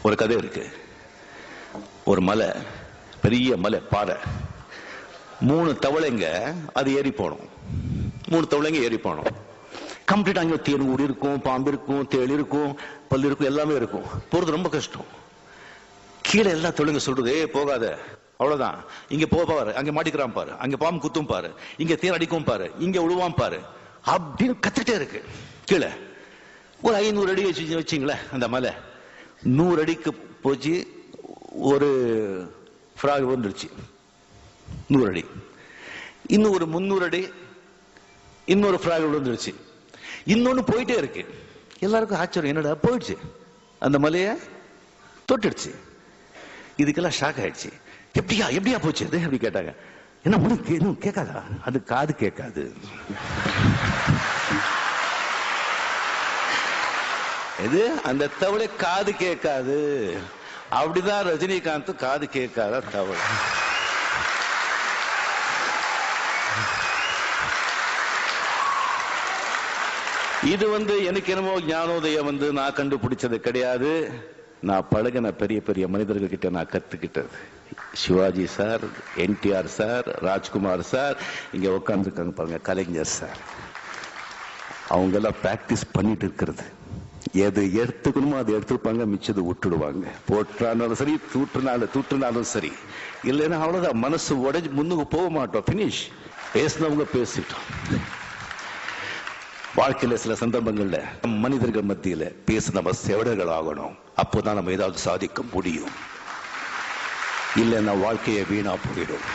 ஒரு கதை இருக்கு. ஒரு மலை, பெரிய மலை, பாறை, 3 தவளைங்க அது ஏறி போனோம். 3 தவளைங்க ஏறி போனோம். கம்ப்ளீட் அங்கே தேன் ஊடி இருக்கும், பாம்பு இருக்கும், தேள் இருக்கும், பல்லு இருக்கும், எல்லாமே இருக்கும். போறது ரொம்ப கஷ்டம். கீழே எல்லா தவளைங்க சொல்றது, போகாத, அவ்வளவுதான், இங்க பாரு, அங்க மாட்டிக்கிறான் பாரு, அங்க பாம்பு குத்தும் பாரு, இங்க தேன் அடிக்கும் பாரு, இங்க விழுவான் பாரு அப்படின்னு கத்துட்டே இருக்கு. கீழே ஒரு 500 அடி வச்சுங்களேன். அந்த மலை 100 அடிக்கு போச்சு. ஒரு ஃப்ராக் வந்துருச்சு 100 அடி. இன்னும் ஒரு 300 அடி இன்னொரு ஃப்ராக் விழுந்துருச்சு. இன்னொன்னு போயிட்டே இருக்கு. எல்லாருக்கும் ஆச்சரியம், என்னடா போயிடுச்சு, அந்த மலைய தொட்டுடுச்சு. இதுக்கெல்லாம் ஷாக் ஆயிடுச்சு. எப்படியா போச்சு அது அப்படி கேட்டாங்க. என்ன ஒண்ணு கேட்காதா? அது காது கேட்காது. இது அந்த தவளை காது கேட்காது. அப்படிதான் ரஜினிகாந்த் காது கேட்காத தவளை. இது எனக்கு என்னமோ ஞானோதயம் நான் கண்டுபிடிச்சது கிடையாது. நான் பழகின பெரிய பெரிய மனிதர்கள் கிட்ட நான் கத்துக்கிட்டது. Sivaji sir, NTR sir, Rajkumar sir, இங்க உட்கார்ந்துருக்காங்க பாருங்க, கலைஞர் சார், அவங்க எல்லாம் பிராக்டிஸ் பண்ணிட்டு இருக்கிறது. எது எடுத்துக்கணுமோ அதை எடுத்துருப்பாங்க, மிச்சது விட்டுடுவாங்க. போட்டாலும் சரி, தூற்றுனாலும் சரி. இல்லைன்னா அவ்வளவுதான், மனசு உடைஞ்சு முன்னுக்கு போக மாட்டோம். பினிஷ். பேசினவங்க பேசிட்டோம். வாழ்க்கையில சில சந்தர்ப்பங்கள்ல மனிதர்கள் மத்தியில பேச நம்ம செவடர்கள் ஆகணும். அப்போதான் நம்ம ஏதாவது சாதிக்க முடியும். இல்லைன்னா வாழ்க்கையை வீணா போயிடும்.